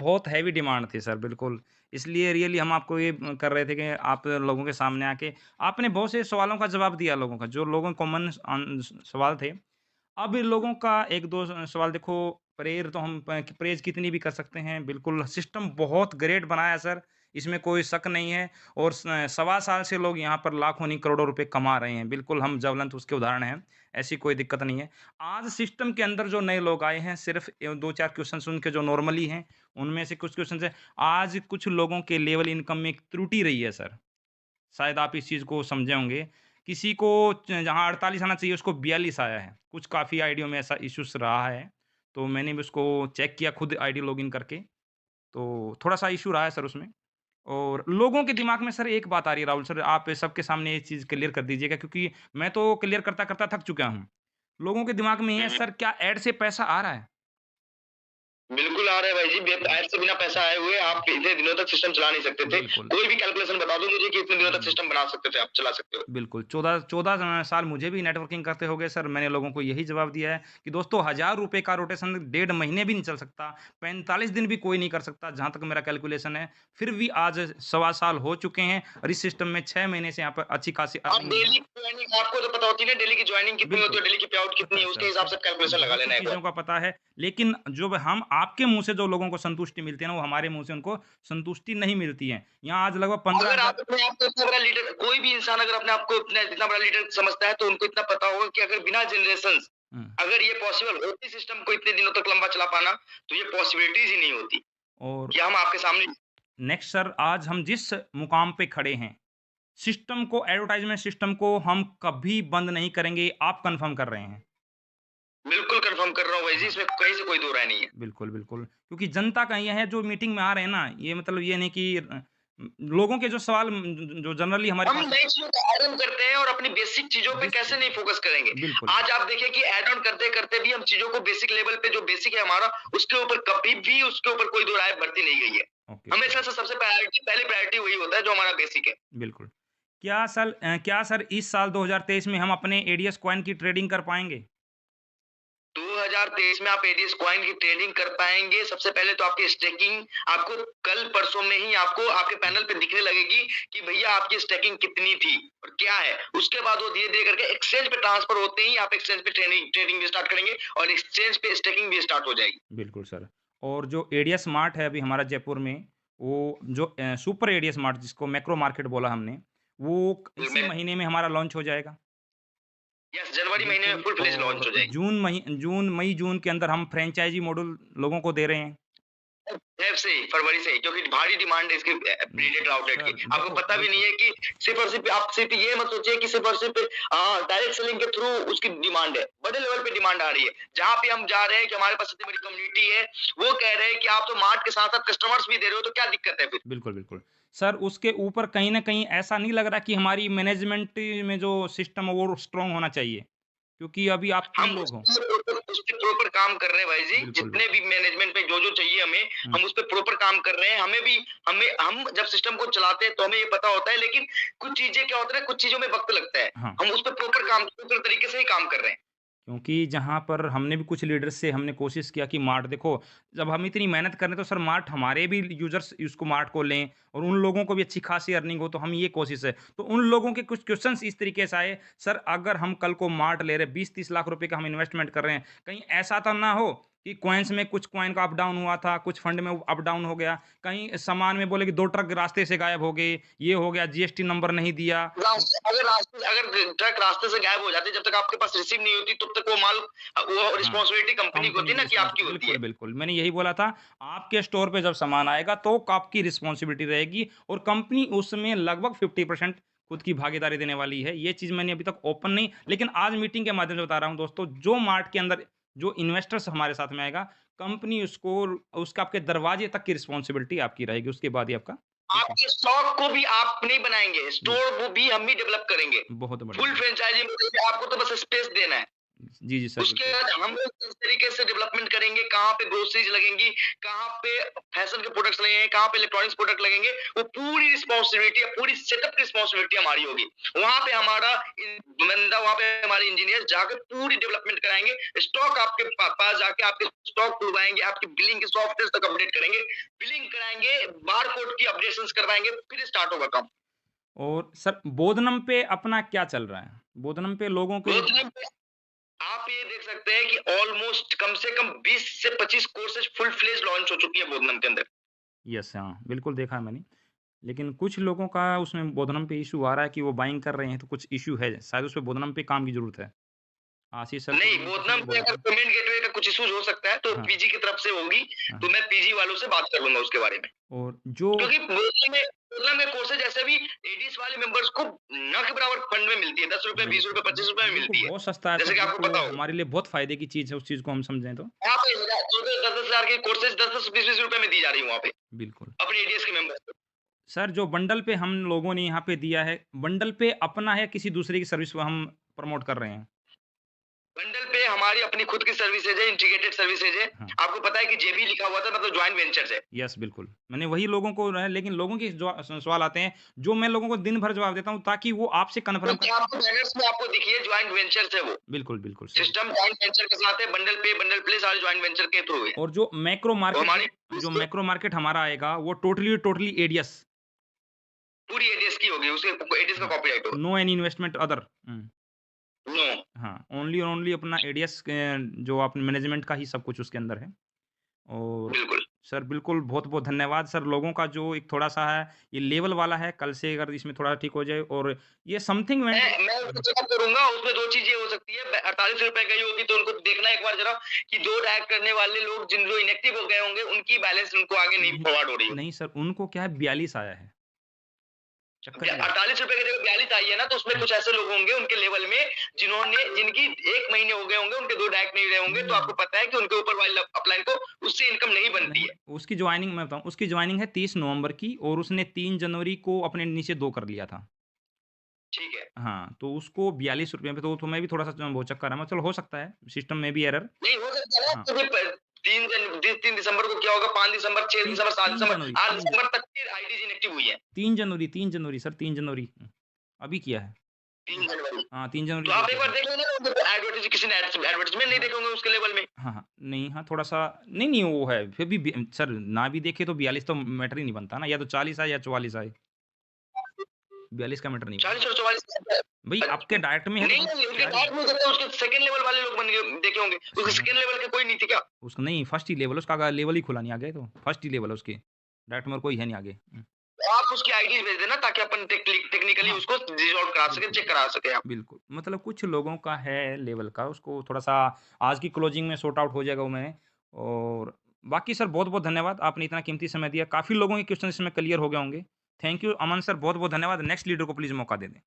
बहुत heavy demand थी sir, बिल्कुल। इसलिए रियली हम आपको ये कर रहे थे कि आप लोगों के सामने आके आपने बहुत से सवालों का जवाब दिया लोगों का, जो लोगों के कॉमन सवाल थे। अब इन लोगों का 1-2 सवाल देखो, प्रेयर तो हम प्रेज़ कितनी भी कर सकते हैं, बिल्कुल सिस्टम बहुत ग्रेट बनाया है सर, इसमें कोई शक नहीं है और सवा साल से लोग यहाँ पर लाखों नहीं करोड़ों रुपए कमा रहे हैं। बिल्कुल हम ज्वलंत उसके उदाहरण हैं, ऐसी कोई दिक्कत नहीं है। आज सिस्टम के अंदर जो नए लोग आए हैं, सिर्फ़ 2-4 क्वेश्चन्स उनके जो नॉर्मली हैं, उनमें से कुछ क्वेश्चन्स हैं। आज कुछ लोगों के लेवल इनकम में एक त्रुटि रही है सर। शायद आप इस चीज़ को समझे होंगे। किसी को जहाँ 48 आना चाहिए उसको 42 आया है। कुछ काफ़ी आईडियों में ऐसा इश्यूज़ रहा है। तो मैंने भी उसको चेक किया खुद आईडी लॉगिन करके, तो थोड़ा-सा इश्यू रहा है सर उसमें। और लोगों के दिमाग में सर एक बात आ रही है राहुल सर, आप सबके सामने ये चीज़ क्लियर कर दीजिएगा क्योंकि मैं तो क्लियर करता-करता थक चुका हूँ। लोगों के दिमाग में ये हुँ, है हुँ। सर क्या ऐड से पैसा आ रहा है? बिल्कुल आ रहा है भाई जी, ऐड से बिना पैसा आए हुए आप इतने दिनों तक सिस्टम चला नहीं सकते थे। बिल्कुल। कोई भी कैलकुलेशन बता दो मुझे कि इतने दिनों तक हुँ। सिस्टम बना सकते थे, आप चला सकते हो। बिल्कुल, 14 साल मुझे भी नेटवर्किंग करते हो गए सर, मैंने लोगों को यही जवाब दिया है कि दोस्तों ₹1000 का रोटेशन डेढ़ महीने भी नहीं चल सकता, 45 दिन भी कोई नहीं कर सकता, जहाँ तक मेरा कैलकुलेशन है। फिर भी आज सवा साल हो चुके हैं और इस सिस्टम में 6 महीने से यहाँ पर अच्छी खासी आप अर्निंग है। डेली की जॉइनिंग आपको तो पता होती है ना डेली की जॉइनिंग कितनी होती बिल्कुल। है, डेली की पे आउट पता कितनी है है, उसके सर, हिसाब सब से कैलकुलेशन लगा बहुत सी लेना एक बार। चीज़ों का पता है, लेकिन जो हम आपके मुँह से जो लोगों को संतुष्टि मिलती है ना, वो हमारे मुँह से उनको संतुष्टि नहीं मिलती है। यहाँ आज लगभग अगर आप 15,000। अपने आप को इतना बड़ा लीडर कोई भी इंसान अगर अपने आप को इतना बड़ा लीडर समझता है तो उनको इतना पता होगा कि अगर बिना जनरेशंस हुँ, अगर ये पॉसिबल होती सिस्टम को इतने दिनों तक लंबा चला पाना, तो ये पॉसिबिलिटीज़ ही नहीं होती, और कि हम आपके सामने नेक्स्ट सर आज हम जिस मुकाम पे खड़े हैं, सिस्टम को एडवर्टाइज़मेंट सिस्टम को हम कभी बंद नहीं करेंगे, आप कन्फर्म कर रहे हैं। बिल्कुल कन्फर्म कर रहा हूँ भाई जी, हाँ, इसमें कहीं से कोई दो राय नहीं है। बिल्कुल, बिल्कुल। क्योंकि जनता का ये है जो मीटिंग में आ रहे हैं ना, ये मतलब ये नहीं कि लोगों के जो सवाल जो जनरली हमारे हम पास नई चीज़ों को ऐड ऑन करते हैं और अपनी बेसिक चीज़ों पे कैसे बेसिक नहीं फ़ोकस करेंगे। बिल्कुल, आज आप देखिए कि ऐड ऑन करते-करते भी हम चीज़ों को बेसिक लेवल पे जो बेसिक है हमारा, उसके ऊपर कभी भी उसके ऊपर कोई दो राय बरती नहीं गई है। ओके, हमेशा से सबसे पहली प्रायोरिटी वही होता है जो हमारा बेसिक है। बिल्कुल। क्या सर इस साल 2023 में हम अपने एडीएस कॉइन की ट्रेडिंग कर पाएँगे? 2023 में आप एडीएस कॉइन की ट्रेडिंग कर पाएँगे। सबसे पहले तो आपकी स्टेकिंग आपको कल-परसों में ही आपको आपके पैनल पे दिखने लगेगी कि भैया आपकी स्टेकिंग कितनी थी और क्या है। उसके बाद वो धीरे-धीरे करके एक्सचेंज पे ट्रांसफर होते ही आप एक्सचेंज पे ट्रेडिंग ट्रेडिंग भी स्टार्ट करेंगे और एक्सचेंज पे स्टेकिंग भी स्टार्ट हो जाएगी। बिल्कुल सर। और जो एडीएस मार्ट है अभी हमारा जयपुर में, वो जो सुपर एडीएस मार्ट जिसको मैक्रो मार्केट बोला हमने, वो इसी मैं महीने में हमारा लॉन्च हो जाएगा। यस जनवरी महीने में बिल्कुल। फुल फ्लेज लॉन्च और हो जाएगी। मई-जून के अंदर हम फ्रैंचाइज़ी मॉडल लोगों को दे रहे हैं। फ़ेब से ही, फरवरी से ही क्योंकि भारी डिमांड है इसकी प्रीडेटर आउटलेट की। सर आपको देखो पता भी नहीं बिल्कुल। है कि सिर्फ़ और सिर्फ़ आप सिर्फ़ ये मत सोचिए कि सिर्फ़ और सिर्फ़ डायरेक्ट सेलिंग के थ्रू उसकी डिमांड है। बड़े लेवल पे डिमांड आ रही है। जहाँ पे हम जा रहे हैं कि हमारे पास इतनी बड़ी कम्युनिटी है, वो कह रहे हैं कि आप तो मार्ट के साथ-साथ कस्टमर्स भी दे रहे हो, तो क्या दिक्कत है फिर? बिल्कुल, बिल्कुल। सर उसके ऊपर कहीं न कहीं ऐसा नहीं लग रहा कि हमारी मैनेजमेंट में जो सिस्टम है वो स्ट्रॉन्ग होना चाहिए? क्योंकि अभी आप 3 हम लोग हो। उस पे प्रॉपर काम कर रहे हैं भाई जी। बिल्कुल, जितने भी बिल्कुल। मैनेजमेंट पे जो-जो चाहिए हमें, हुँ, हम उस पे प्रॉपर काम कर रहे हैं। हमें भी हमें हम जब सिस्टम को चलाते हैं तो हमें ये पता होता है लेकिन कुछ चीज़ें क्या होता है ना, कुछ चीज़ों में वक़्त लगता है। हाँ। हम उस पे प्रॉपर तरीके से ही काम कर रहे हैं। क्योंकि जहाँ पर हमने भी कुछ लीडर्स से हमने कोशिश किया कि मार्ट देखो, जब हम इतनी मेहनत कर रहे हैं तो सर मार्ट हमारे भी यूज़र्स उसको मार्ट को लें और उन लोगों को भी अच्छी खासी अर्निंग हो, तो हम ये कोशिश है। तो उन लोगों के कुछ क्वेश्चन्स इस तरीके से आए, सर अगर हम कल को मार्ट ले रहे हैं, 20-30 लाख रुपए का हम इन्वेस्टमेंट कर रहे हैं, कहीं ऐसा तो ना हो कि कॉइन्स में कुछ कॉइन का अप डाउन हुआ था, कुछ फंड में अप डाउन हो गया, कहीं सामान में बोले कि 2 ट्रक रास्ते से गायब हो गए, ये हो गया, जीएसटी नंबर नहीं दिया। तो अगर ट्रक रास्ते से गायब हो जाते, जब तक आपके पास रिसीव नहीं होती, तब तक वो माल वो हाँ, रिस्पॉन्सिबिलिटी कंपनी की होती कंपनी है की ना कि आपकी होती बिल्कुल, है। बिल्कुल। मैंने यही बोला था, आपके स्टोर पे जब सामान आएगा तो आपकी रिस्पॉन्सिबिलिटी रहेगी और कंपनी उसमें लगभग 50% खुद की भागीदारी देने वाली है। ये चीज़ मैंने अभी तक ओपन नहीं, लेकिन आज मीटिंग के माध्यम से बता रहा हूँ दोस्तों, जो मार्ट के अंदर जो इन्वेस्टर्स हमारे साथ में आएगा, कंपनी उसको उसका आपके दरवाजे तक की रिस्पॉन्सिबिलिटी आपकी रहेगी, उसके बाद ही आपका ठीक है। आपके स्टॉक को भी आप नहीं बनाएँगे, बिल स्टोर वो भी हम ही डेवलप करेंगे। बहुत बढ़िया। फुल फ्रेंचाइज़ी मॉडल में आपको तो बस स्पेस देना है। जी, जी सर, उसके बिल्कुल। बाद हम लोग किस तरीके से डेवलपमेंट करेंगे, कहाँ पे ग्रोसरीज़ लगेंगी, कहाँ पे फैशन के प्रोडक्ट्स लगेंगे, कहाँ पे इलेक्ट्रॉनिक्स प्रोडक्ट लगेंगे, वो पूरी रिस्पॉन्सिबिलिटी या पूरी सेटअप की रिस्पॉन्सिबिलिटी हमारी होगी। वहाँ पे हमारा बंदा, वहाँ पे हमारे इंजीनियर जाकर पूरी डेवलपमेंट कराएँगे। स्टॉक आपके पास जाके आपके स्टॉक खुलवाएँगे, आपकी बिलिंग के सॉफ्टवेयर तक अपडेट करेंगे, बिलिंग कराएँगे, बारकोड की अपडेशंस करवाएँगे, फिर स्टार्ट होगा काम। और सर बोदनम पे अपना क्या चल रहा है? बोदनम पे लोगों के रोज़ आप ये देख सकते हैं कि ऑलमोस्ट कम से कम 20 से 25 कोर्सेज़ फुल फ्लेज लॉन्च हो चुकी है बोदनम के अंदर। यस, हाँ, बिल्कुल देखा है मैंने। लेकिन कुछ लोगों का उसमें बोदनम पे इश्यू आ रहा है कि वो बाइंग कर रहे हैं, तो कुछ इश्यू है। शायद उसपे बोदनम पे काम की ज़रूरत है। आशीष सर को नहीं, भी मैंने किसी बोदनम को पे बोला अगर था। पेमेंट गेटवे का कुछ इश्यूज़ हो सकता है, तो हाँ, पीजी की तरफ से होगी, हाँ, तो हाँ। मैं पीजी वालों से बात कर लूँगा उसके बारे में। और जो क्योंकि बोदनम में कोर्सेज़ ऐसे भी एडीएस वाले मेंबर्स को ना के बराबर फंड में मिलती है, ₹10, बिल्कुल, ₹20, ₹25 में बिल्कुल मिलती है। बहुत सस्ता है सर, जैसे कि आपको बिल्कुल वो पता होगा। हमारे लिए बहुत फ़ायदे की चीज़ है, उस चीज़ को हम समझें तो। वहाँ पे 10-10 हज़ार की कोर्सेज़ 10-10, ₹20-20 में दी जा रही है वहाँ पे, बिल्कुल। अपने एडीएस के मेंबर्स को। सर जो बंडल पे हम लोगों ने यहाँ पे दिया है, बंडल पे अपना है किसी दूसरे की सर्विस को हम प्रमोट कर रहे हैं? बंडल पे हमारी अपनी खुद की सर्विसेज है, इंटीग्रेटेड सर्विसेज है। हाँ। आपको पता है कि जेबी लिखा हुआ था, मतलब जॉइंट वेंचर्स है। यस, बिल्कुल। मैंने वही लोगों को है लेकिन लोगों के जो सवाल आते हैं, जो मैं लोगों को दिन भर जवाब देता हूँ ताकि वो आपसे तो कन्फर्म कर क्या आपको बैनर्स में आपको दिखिए जॉइंट वेंचर्स है वो। बिल्कुल, बिल्कुल सर। सिस्टम जॉइंट वेंचर के साथ है, बंडल पे, बंडल प्ले सारे जॉइंट वेंचर के थ्रू है। और जो मैक्रो तो मार्केट हमारी जो मैक्रो मार्केट हमारा आएगा वो टोटली टोटली एडीएस पूरी एडीएस की होगी, उसके एडीएस का हाँ, कॉपीराइट होगा। No any investment other no, हाँ, ओनली और ओनली अपना एडीएस के जो अपने मैनेजमेंट का ही सब कुछ उसके अंदर है। और बिल्कुल। सर बिल्कुल बहुत-बहुत धन्यवाद सर लोगों का जो एक थोड़ा-सा है ये लेवल वाला है, कल से अगर इसमें थोड़ा ठीक हो जाए और ये समथिंग वेंट मैं उसको चेकअप करूँगा, उसमें 2 चीज़ें हो सकती है, ब ₹48 की होगी तो उनको देखना एक बार ज़रा कि 2 टैग करने वाले लोग जिन जो इनएक्टिव हो गए होंगे, उनकी बैलेंस उनको आगे नहीं नहीं, फॉरवर्ड हो रही होगी। नहीं सर उनको क्या है 42 आया है, चक्कर ये है। ₹48 की जगह 42 आई है ना, तो उसमें हाँ, कुछ ऐसे लोग होंगे उनके लेवल में जिन्होंने जिनकी 1 महीने हो गए होंगे, उनके 2 डायरेक्ट नहीं रहे होंगे, तो नहीं, आपको पता है कि उनके ऊपर वाले अपलाइन को उससे इनकम नहीं बनती नहीं है। उसकी जॉइनिंग मैं बताऊँ उसकी जॉइनिंग है 30 नवंबर की और उसने 3 जनवरी को अपने नीचे 2 कर लिया था। ठीक है। हाँ, तो उसको ₹42 पे तो मैं भी थोड़ा-सा वो चक्कर है, मैं चलो हो सकता है सिस्टम में भी एरर नहीं हो सकता है ना, हाँ, क्योंकि 3 दिसंबर को क्या होगा, 5 दिसंबर, 6 3 दिसंबर, 7 3 दिसंबर, जनवरी 8 3 दिसंबर तक की आईडीज़ इनएक्टिव हुई है। 3 जनवरी सर 3 जनवरी अभी किया है। 3 जनवरी। हाँ, 3 जनवरी तो को आप एक किया बार है। देख लेना ना, उनको किसी ने एडवर्टाइज़मेंट नहीं हाँ, देखे होंगे उसके लेवल में। हाँ, हाँ। नहीं, हाँ, थोड़ा-सा नहीं वो है फिर भी सर ना भी देखे तो 42 तो मैटर ही नहीं बनता ना, या तो 40 आए या 44 आए, 42 का मैटर नहीं बनेगा। 40 और 44 भई आपके डायरेक्ट में है तो नहीं, नहीं, उनके 40 डायरेक्ट में देखो, उसके सेकंड लेवल वाले लोग बन गए देखे होंगे। उसके सेकंड सेकंड लेवल के कोई नहीं थे क्या? उसका नहीं फर्स्ट ही लेवल उसका लेवल ही खुला नहीं आगे तो, फर्स्ट ही लेवल है उसकी। डायरेक्ट में और कोई है नहीं आगे। तो आप उसकी आईडी भेज देना ताकि अपन टेक्निकली हाँ, उसको रिज़ॉल्व करा सकें, बिल्कुल। चेक करा सकें आप। बिल्कुल, मतलब कुछ लोगों का है लेवल का, उसको थोड़ा-सा आज की क्लोजिंग में सॉर्ट आउट हो जाएगा वो मैं और बाकी सर बहुत-बहुत धन्यवाद, आपने इतना कीमती समय दिया। काफ़ी लोगों के क्वेश्चन इसमें क्लियर हो गए होंगे। थैंक यू अमन सर, बहुत-बहुत धन्यवाद। नेक्स्ट लीडर को प्लीज़ मौका दे दें।